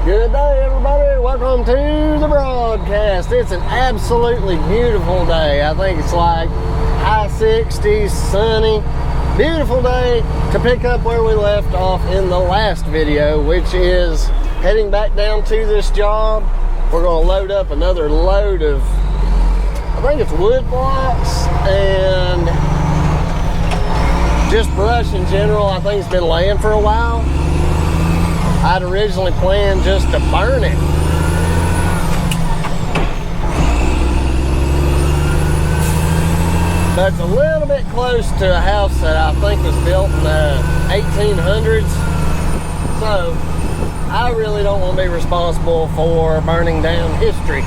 Good day, everybody. Welcome to the broadcast. It's an absolutely beautiful day. I think it's like high 60s, sunny. Beautiful day to pick up where we left off in the last video, which is heading back down to this job. We're going to load up another load of, I think it's wood blocks and just brush in general. I think it's been laying for a while. I'd originally planned just to burn it. But it's a little bit close to a house that I think was built in the 1800s. So I really don't want to be responsible for burning down history.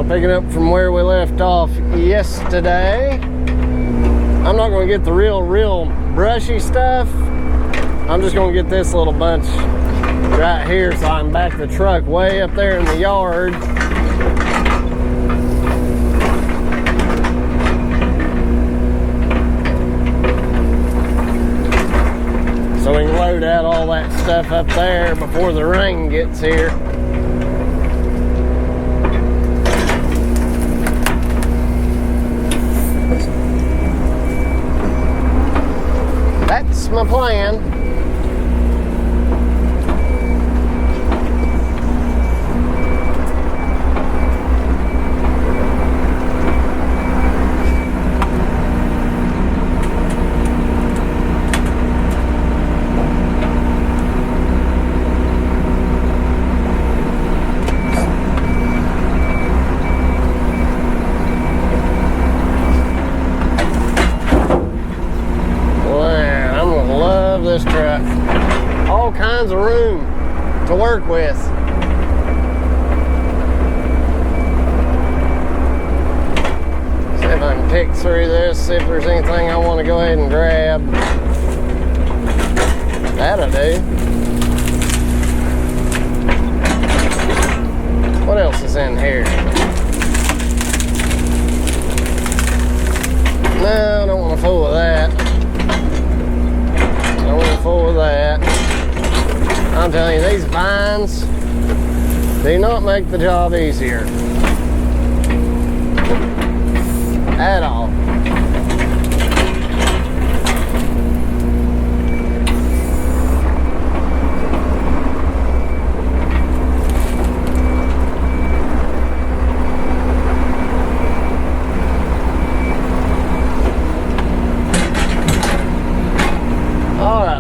Picking up from where we left off yesterday. I'm not going to get the real brushy stuff. I'm just going to get this little bunch right here so I can back the truck way up there in the yard. So we can load out all that stuff up there before the rain gets here. That's my plan. This truck, all kinds of room to work with. See if I can pick through this, see if there's anything I want to go ahead and grab. That'll do. What else is in here? No, I don't want to fool with that. For that, I'm telling you, these vines do not make the job easier at all.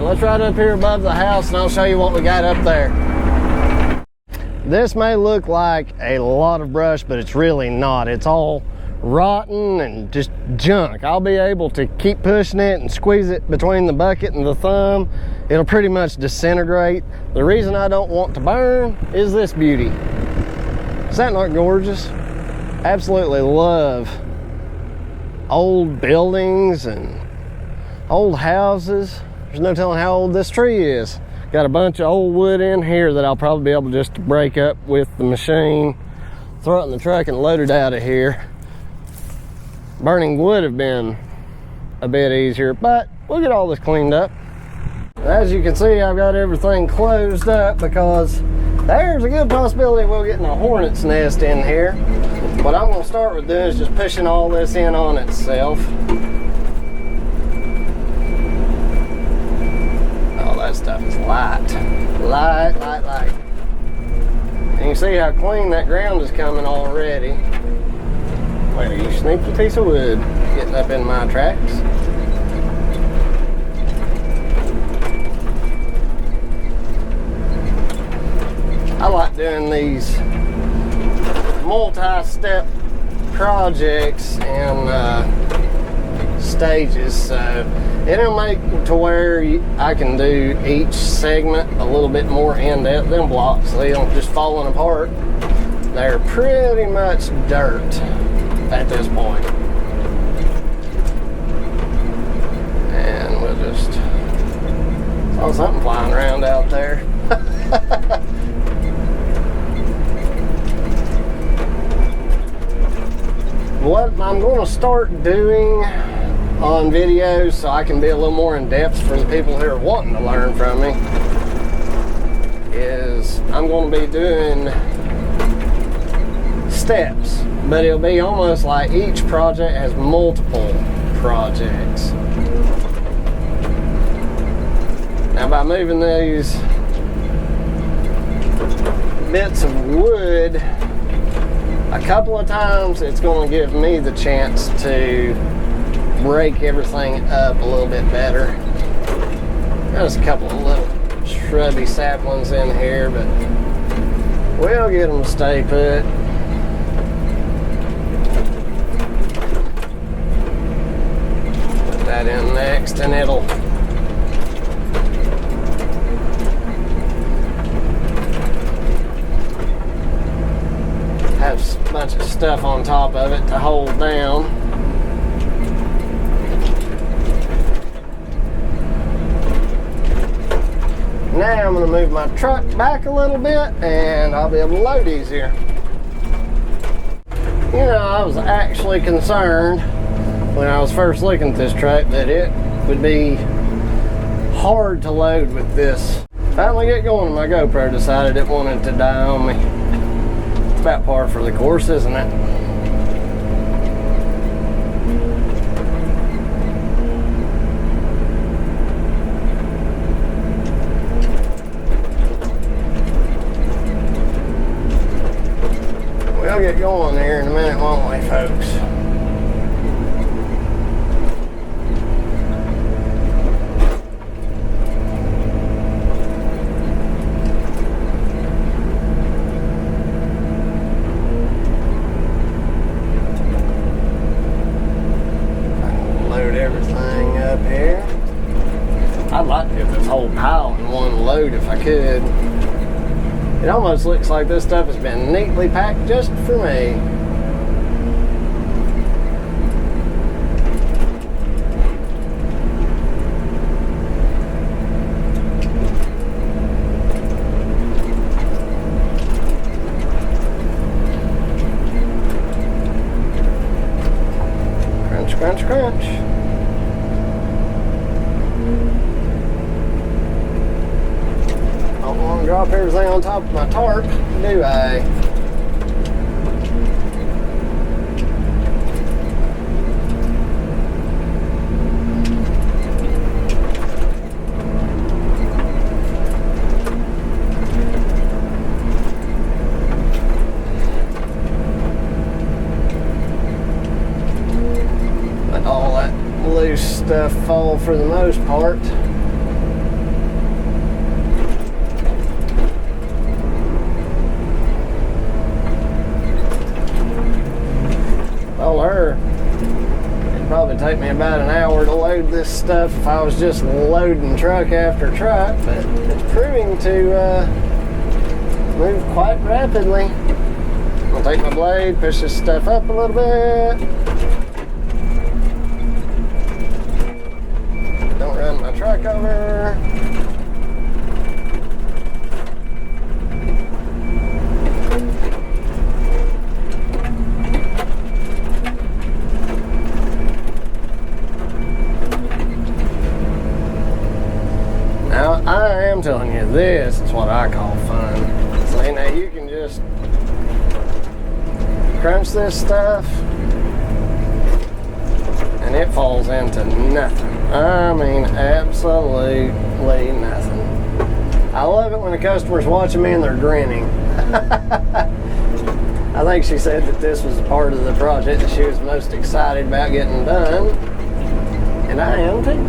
Let's ride up here above the house and I'll show you what we got up there. This may look like a lot of brush, but it's really not. It's all rotten and just junk. I'll be able to keep pushing it and squeeze it between the bucket and the thumb. It'll pretty much disintegrate. The reason I don't want to burn is this beauty. Is that not gorgeous? Absolutely love old buildings and old houses. There's no telling how old this tree is. Got a bunch of old wood in here that I'll probably be able just to break up with the machine, throw it in the truck and load it out of here. Burning would have been a bit easier, but we'll get all this cleaned up. As you can see, I've got everything closed up because there's a good possibility we'll get in a hornet's nest in here. What I'm going to start with doing is just pushing all this in on itself. That stuff is light. And you see how clean that ground is coming already. Wait, you sneaky piece of wood getting up in my tracks. I like doing these multi-step projects and stages, so it'll make to where I can do each segment a little bit more in depth. Them blocks, they don't just falling apart. They're pretty much dirt at this point. And we'll just saw something flying around out there. What I'm going to start doing on videos so I can be a little more in depth for the people who are wanting to learn from me is I'm going to be doing steps, but it'll be almost like each project has multiple projects. Now by moving these bits of wood a couple of times, it's going to give me the chance to break everything up a little bit better. There's a couple of little shrubby saplings in here, but we'll get them to stay put. Put that in next, and it'll have a bunch of stuff on top of it to hold down. Now I'm going to move my truck back a little bit and I'll be able to load easier. You know, I was actually concerned when I was first looking at this truck that it would be hard to load with this. Finally get going, my GoPro decided it wanted to die on me. It's about par for the course, isn't it? We'll get going there in a minute, won't we, folks? Everything up here. I'd like to get this whole pile in one load if I could. It almost looks like this stuff has been neatly packed just for me. Crunch, crunch, crunch. Drop everything on top of my tarp, do I? Let all that loose stuff fall for the most part. It'd probably take me about an hour to load this stuff if I was just loading truck after truck, but it's proving to move quite rapidly. I'm gonna take my blade, push this stuff up a little bit. Don't run my truck over. I am telling you, this is what I call fun. So now you can just crunch this stuff and it falls into nothing. I mean, absolutely nothing. I love it when the customer's watching me and they're grinning. I think she said that this was a part of the project that she was most excited about getting done, and I am too.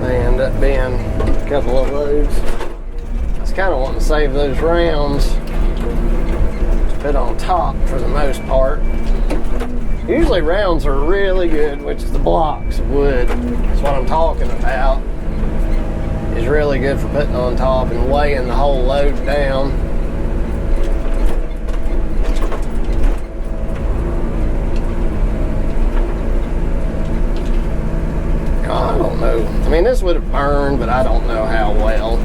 They end up being a couple of loads. I was kind of wanting to save those rounds fit on top for the most part. Usually rounds are really good, which is the blocks of wood. That's what I'm talking about. Is really good for putting on top and weighing the whole load down. I don't know. I mean, this would have burned, but I don't know how well.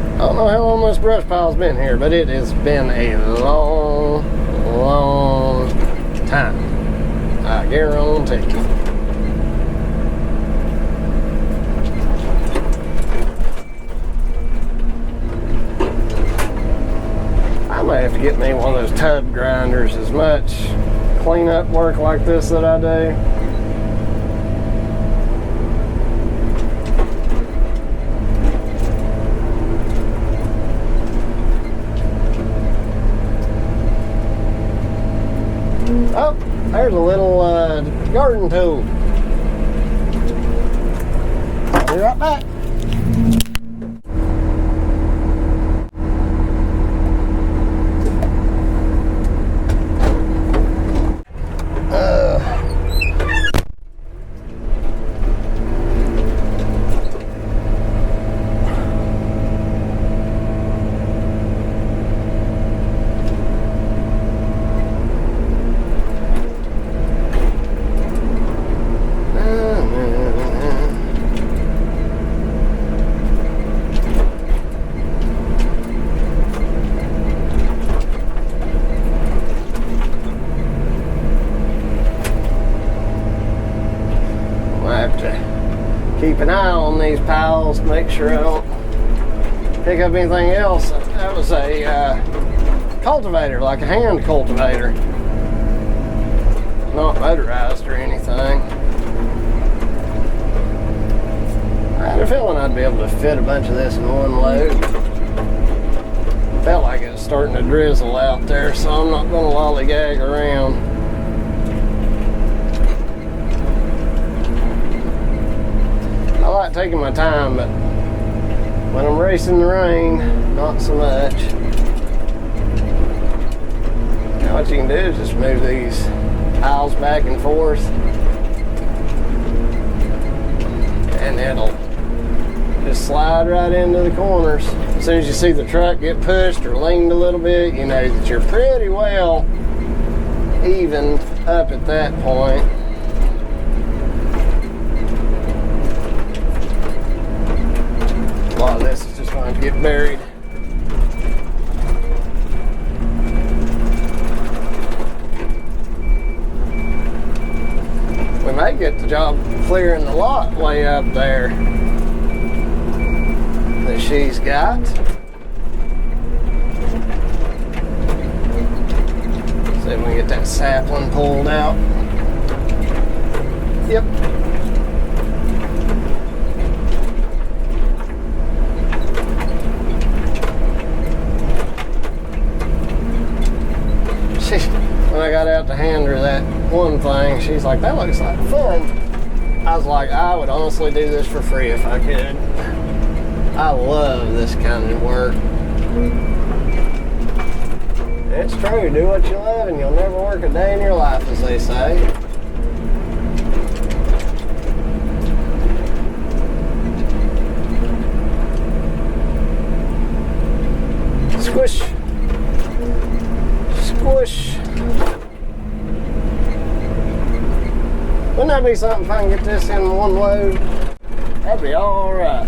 I don't know how long this brush pile's been here, but it has been a long, long time. I guarantee you. I may have to get me one of those tub grinders. As much cleanup work like this that I do. Oh, there's a little garden tool. I'll be right back. Keep an eye on these piles, make sure I don't pick up anything else. That was a cultivator, like a hand cultivator, not motorized or anything. I had a feeling I'd be able to fit a bunch of this in one load. Felt like it was starting to drizzle out there, so I'm not going to lollygag around. I like taking my time, but when I'm racing the rain, not so much. Now what you can do is just move these piles back and forth, and it'll just slide right into the corners. As soon as you see the truck get pushed or leaned a little bit, you know that you're pretty well evened up at that point. A lot of this is just going to get buried. We may get the job clearing the lot way up there that she's got. See if we can get that sapling pulled out. Yep. When I got out to hand her that one thing, she's like, that looks like fun. I was like, I would honestly do this for free if I could. I love this kind of work. It's true, do what you love and you'll never work a day in your life, as they say. Squish. Squish. Wouldn't that be something if I can get this in one load? That'd be all right.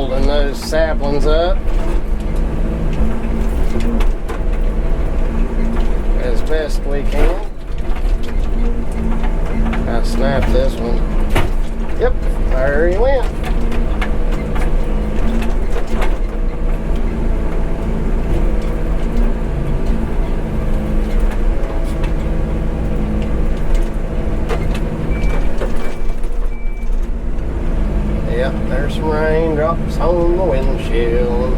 holding those saplings up as best we can. Gotta snap this one. Yep, there he went. Yep, there's some raindrops on the windshield.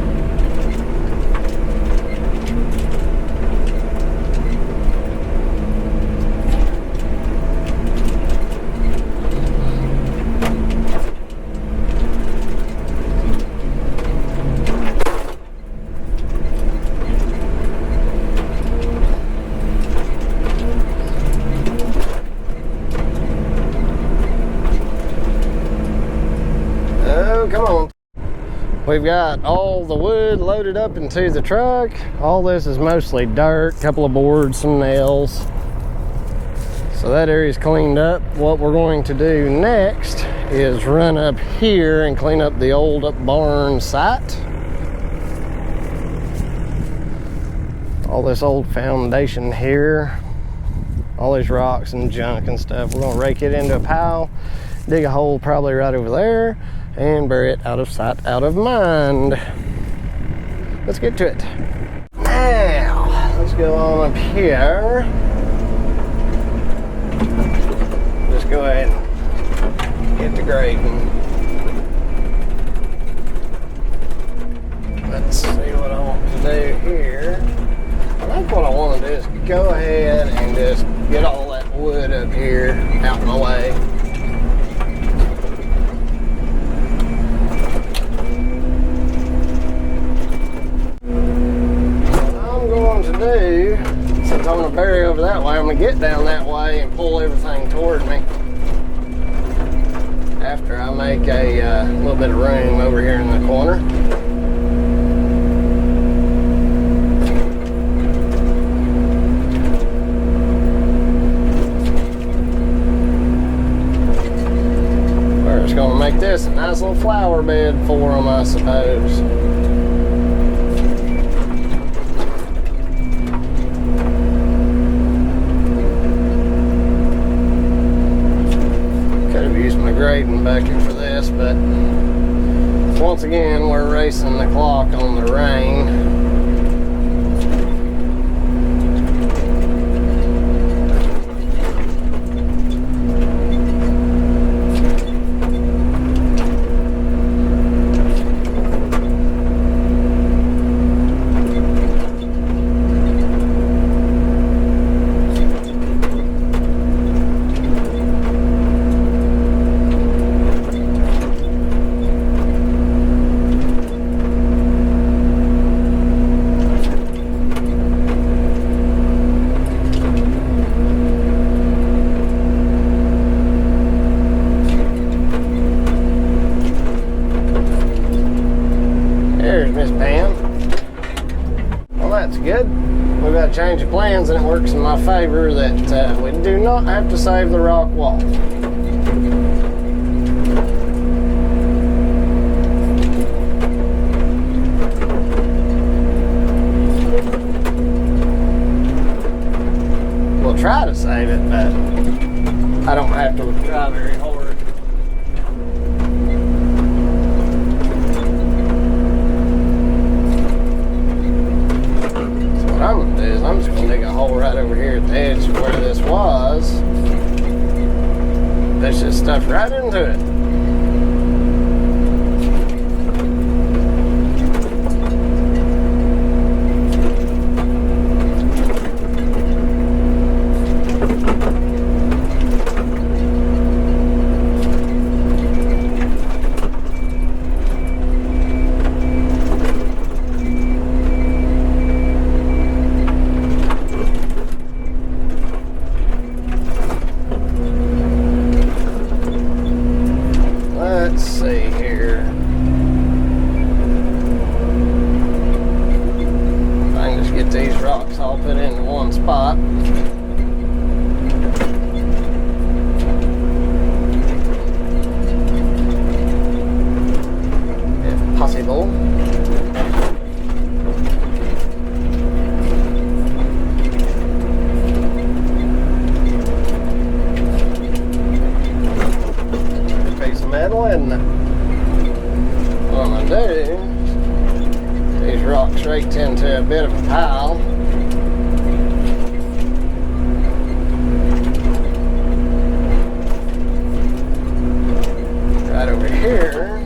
Come on. We've got all the wood loaded up into the truck. All this is mostly dirt, a couple of boards, some nails. So that area's cleaned up. What we're going to do next is run up here and clean up the old barn site. All this old foundation here, all these rocks and junk and stuff. We're gonna rake it into a pile, dig a hole probably right over there, and bury it out of sight, out of mind. Let's get to it. Now, let's go on up here. Just go ahead and get to grading. Let's see what I want to do here. I think what I want to do is go ahead and just get all that wood up here out of my way. Since I'm going to bury over that way, I'm going to get down that way and pull everything toward me after I make a little bit of room over here in the corner. We're just going to make this a nice little flower bed for them, I suppose. Grading bucket for this, but once again we're racing the clock on the rain. Good. We've got to change the plans, and it works in my favor that we do not have to save the rock wall. We'll try to save it, but I don't have to try very hard. What I'm going to do is I'm just going to dig a hole right over here at the edge of where this was. Push this stuff right into it. rocks raked into a bit of a pile. Right over here.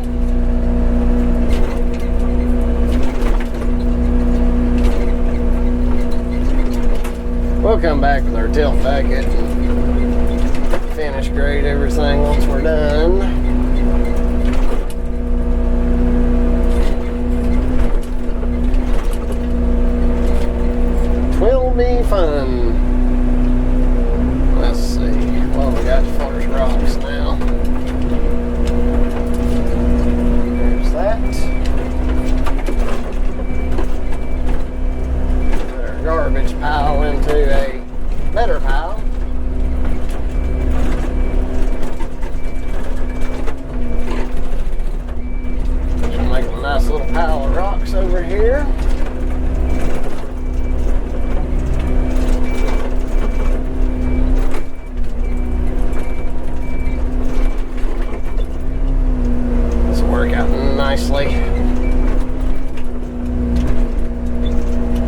We'll come back with our tilt bucket and finish grade everything once we're done. Will be fun. Let's see. Well, we got as far as rocks now. There's that. Put our garbage pile into a better pile. Just make a nice little pile of rocks over here. Nicely.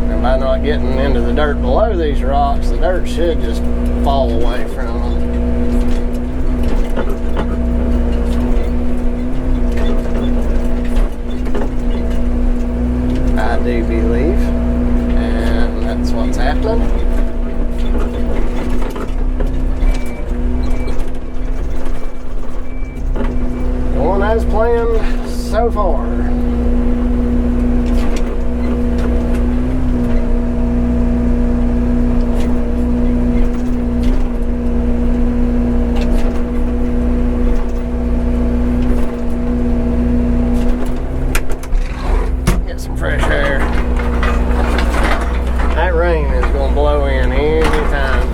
And by not getting into the dirt below these rocks, the dirt should just fall away from them. I do believe. And that's what's happening. Going as planned so far. Get some fresh air. That rain is going to blow in anytime.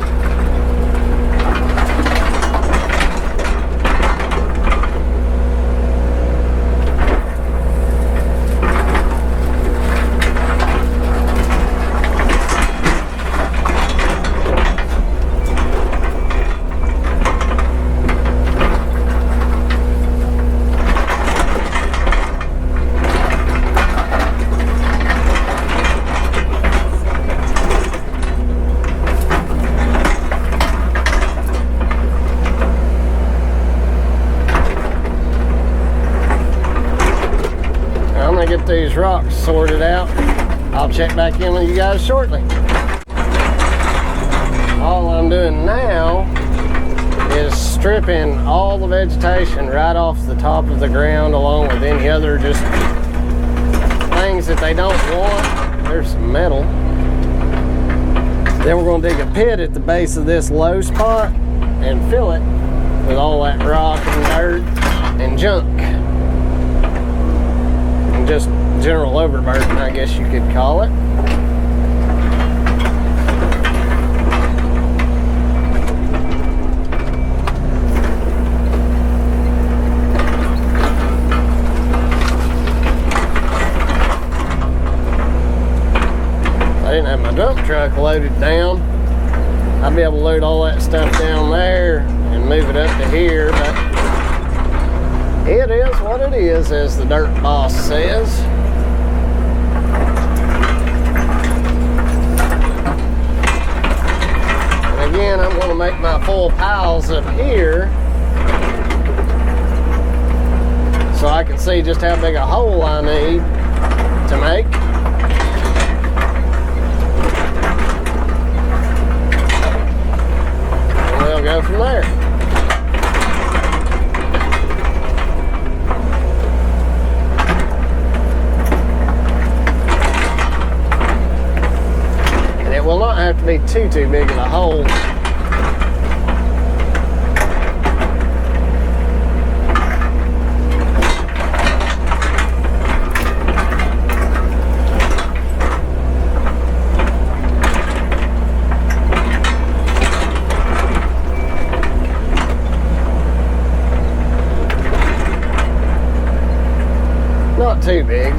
Get these rocks sorted out. I'll check back in with you guys shortly. All I'm doing now is stripping all the vegetation right off the top of the ground, along with any other just things that they don't want. There's some metal. Then we're going to dig a pit at the base of this low spot and fill it with all that rock and dirt and junk. Just general overburden, I guess you could call it. I didn't have my dump truck loaded down. I'd be able to load all that stuff down there and move it up to here, but it is what it is, as the dirt boss says. And again, I'm going to make my full piles up here so I can see just how big a hole I need to make. And we'll go from there. It will not have to be too big of a hole. Not too big.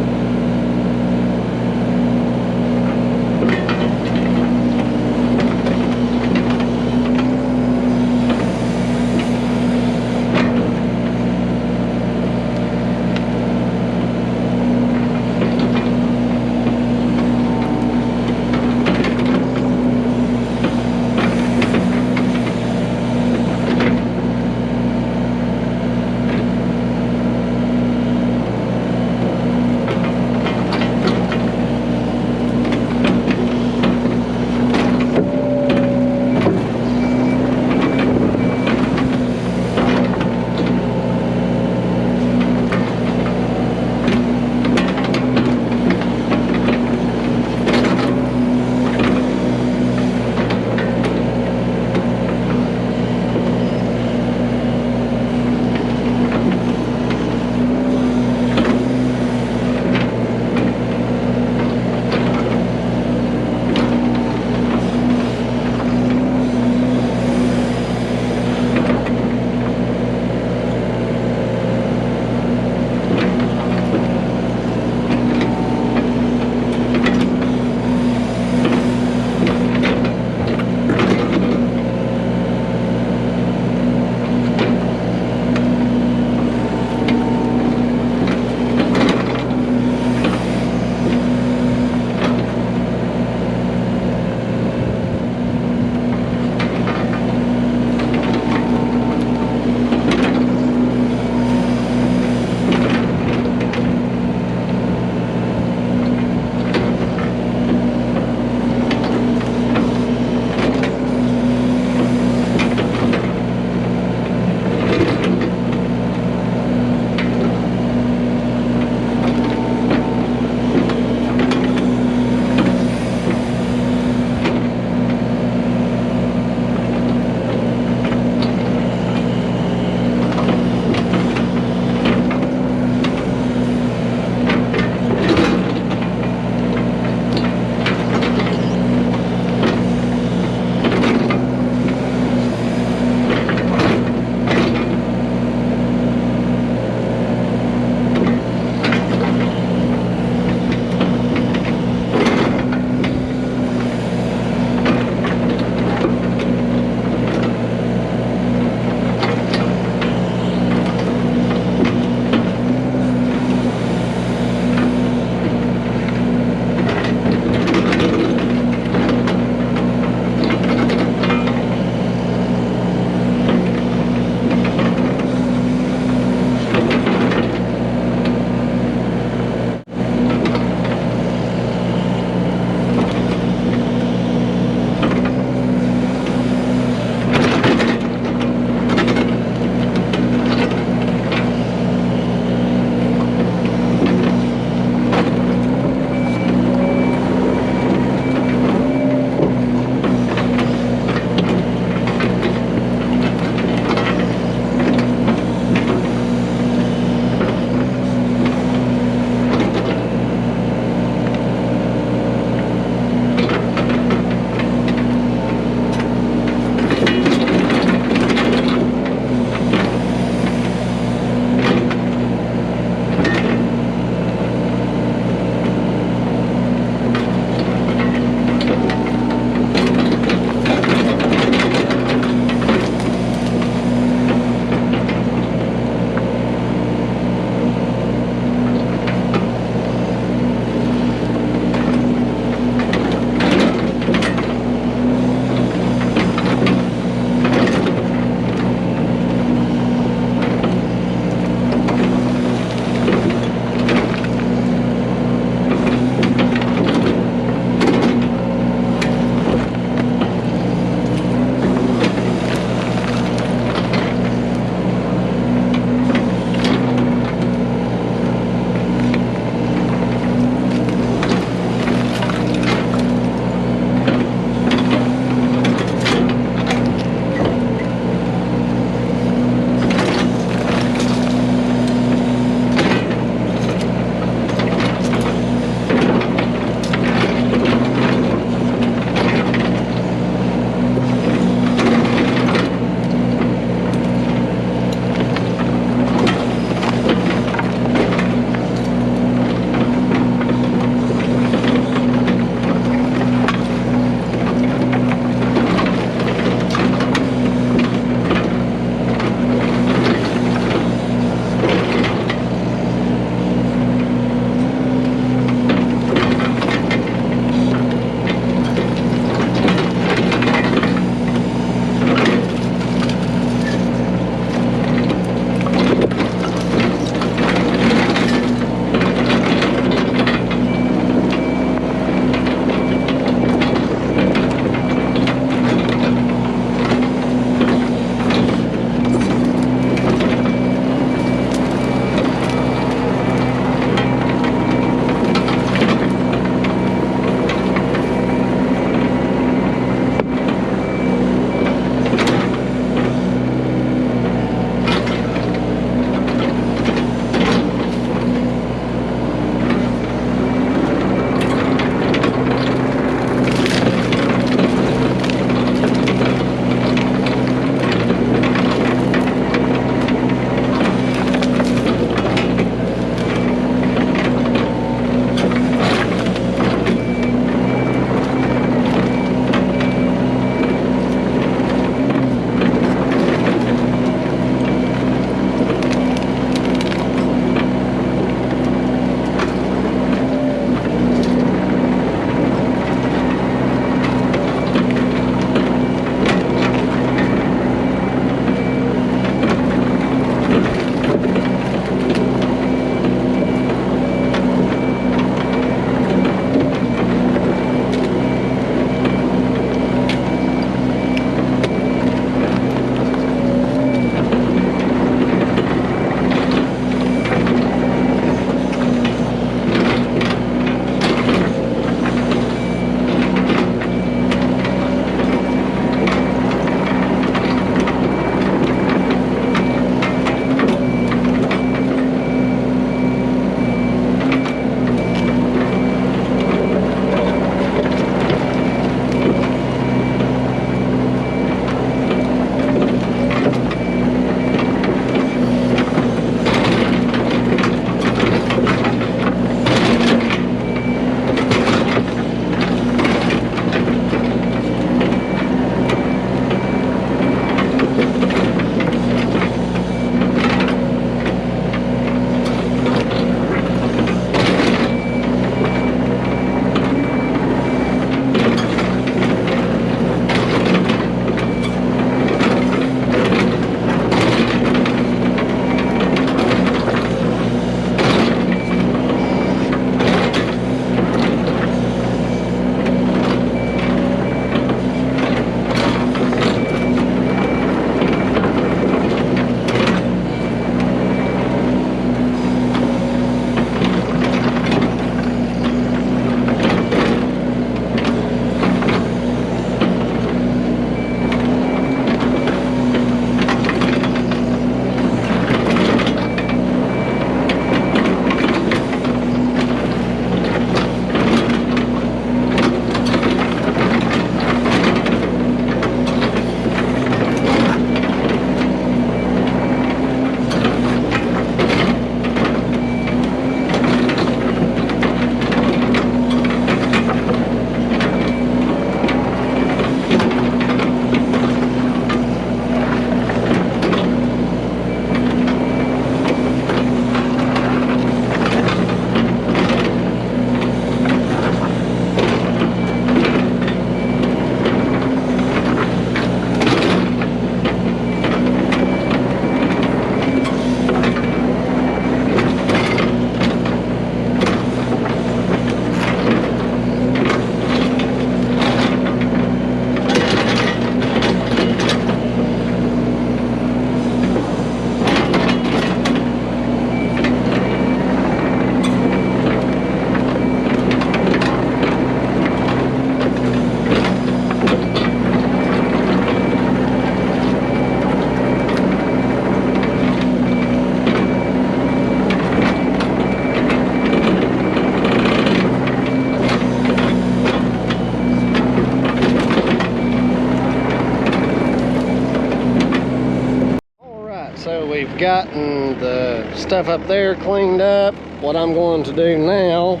gotten the stuff up there cleaned up. What I'm going to do now,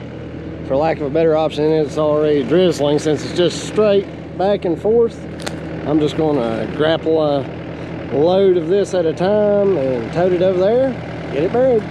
for lack of a better option, it's already drizzling, since it's just straight back and forth. I'm just going to grapple a load of this at a time and tote it over there, get it buried.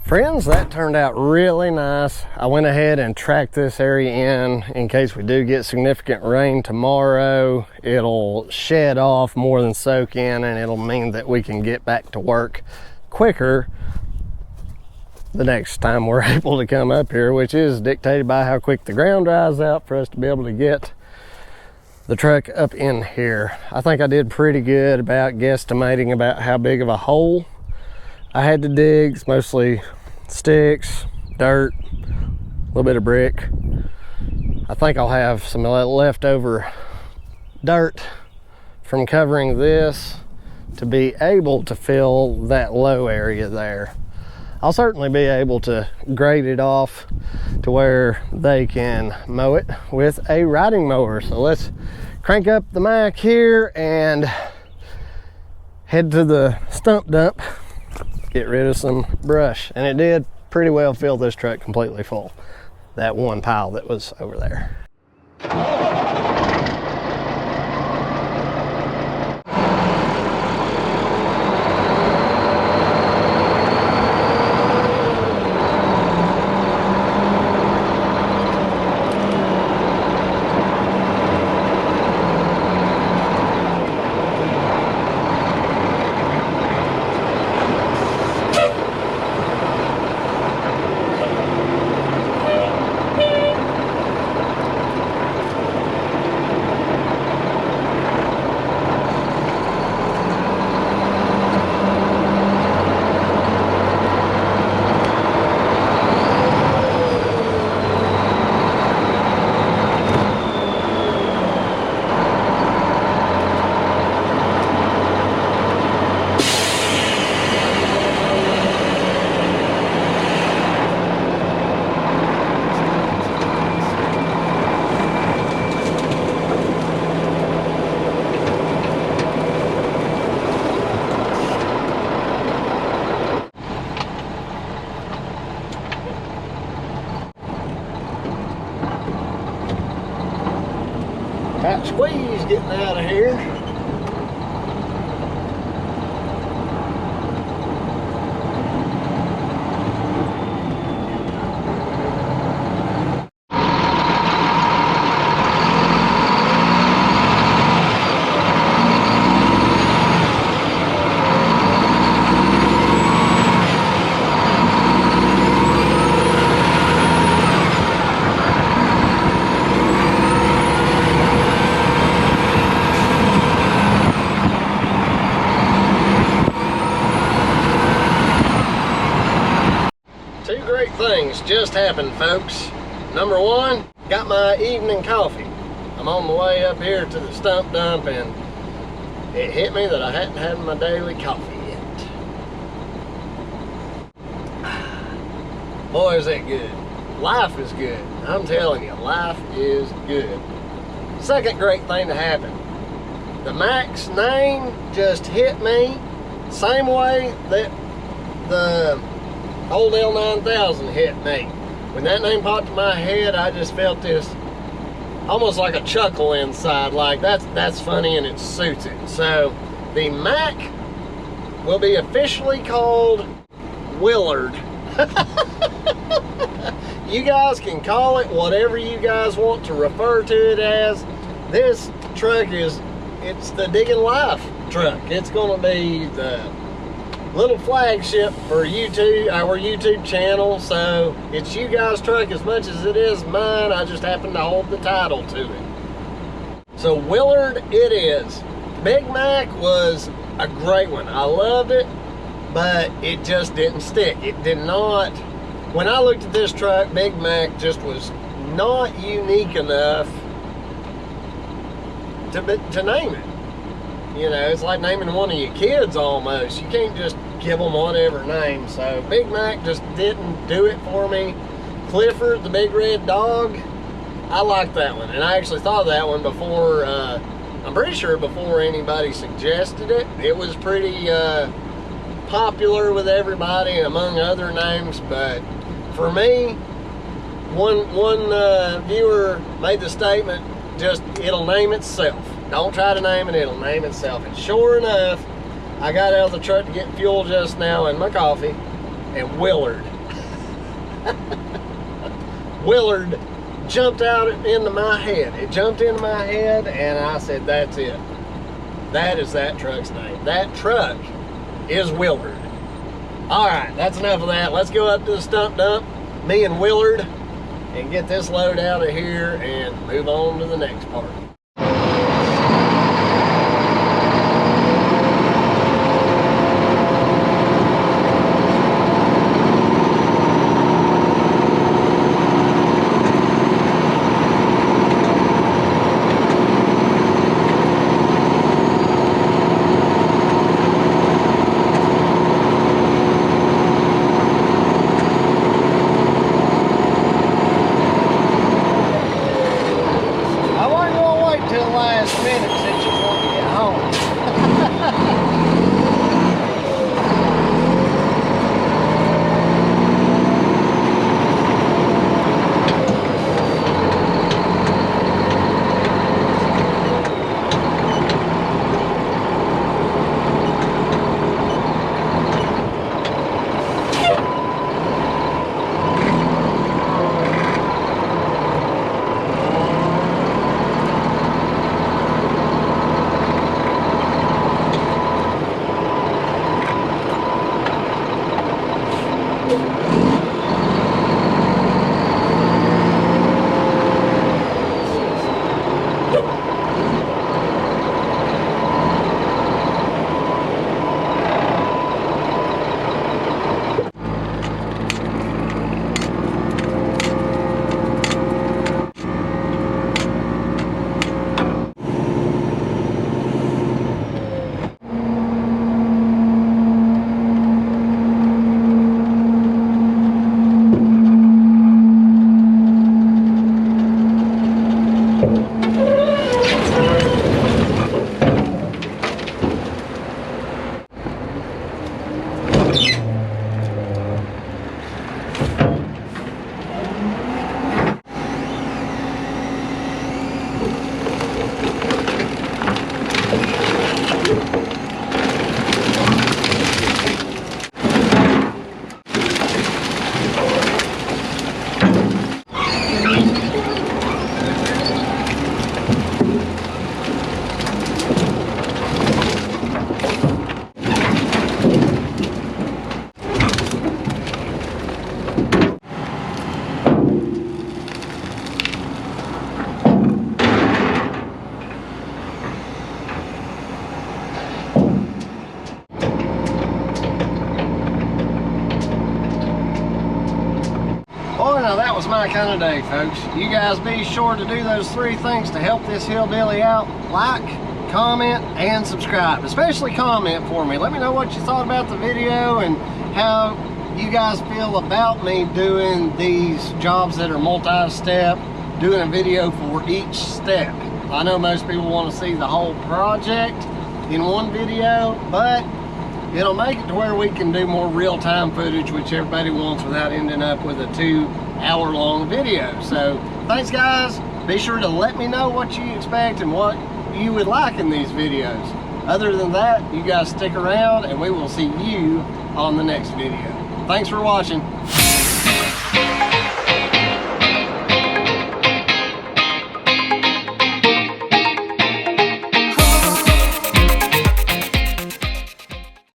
Friends, that turned out really nice. I went ahead and tracked this area in case we do get significant rain tomorrow. It'll shed off more than soak in, and it'll mean that we can get back to work quicker the next time we're able to come up here, which is dictated by how quick the ground dries out for us to be able to get the truck up in here. I think I did pretty good about guesstimating about how big of a hole I had to dig. It's mostly sticks, dirt, a little bit of brick. I think I'll have some leftover dirt from covering this to be able to fill that low area there. I'll certainly be able to grade it off to where they can mow it with a riding mower. So let's crank up the Mack here and head to the stump dump, get rid of some brush. And it did pretty well fill this truck completely full, that one pile that was over there. Tight squeeze getting out of here. Things just happened, folks. Number one, got my evening coffee. I'm on the way up here to the stump dump, and it hit me that I hadn't had my daily coffee yet. Boy, is that good. Life is good. I'm telling you, life is good. Second great thing to happen. The Mack's name just hit me same way that the old L9000 hit me. When that name popped in my head, I just felt this almost like a chuckle inside, like that's funny and it suits it. So the Mack will be officially called Willard You guys can call it whatever you guys want to refer to it as. This truck it's the Diggin' Life truck. It's gonna be the little flagship for YouTube, our YouTube channel. So it's you guys' truck as much as it is mine. I just happen to hold the title to it. So Willard it is. Big Mac was a great one. I loved it, but it just didn't stick. It did not. When I looked at this truck, Big Mac just was not unique enough to name it. You know, it's like naming one of your kids almost. You can't just give them whatever name. So Big Mac just didn't do it for me. Clifford, the big red dog, I like that one. And I actually thought of that one before, I'm pretty sure before anybody suggested it. It was pretty popular with everybody among other names. But for me, one viewer made the statement, just it'll name itself. Don't try to name it, it'll name itself. And sure enough, I got out of the truck to get fuel just now in my coffee, and Willard. Willard jumped out into my head. It jumped into my head, and I said, that's it. That is that truck's name. That truck is Willard. All right, that's enough of that. Let's go up to the stump dump, me and Willard, and get this load out of here and move on to the next part. That was my kind of day, folks. You guys be sure to do those 3 things to help this hillbilly out. Like, comment, and subscribe. Especially comment for me. Let me know what you thought about the video and how you guys feel about me doing these jobs that are multi-step, doing a video for each step. I know most people want to see the whole project in one video, but it'll make it to where we can do more real-time footage, which everybody wants, without ending up with a 2-hour-long video. So thanks, guys. Be sure to let me know what you expect and what you would like in these videos. Other than that, you guys stick around and we will see you on the next video. Thanks for watching.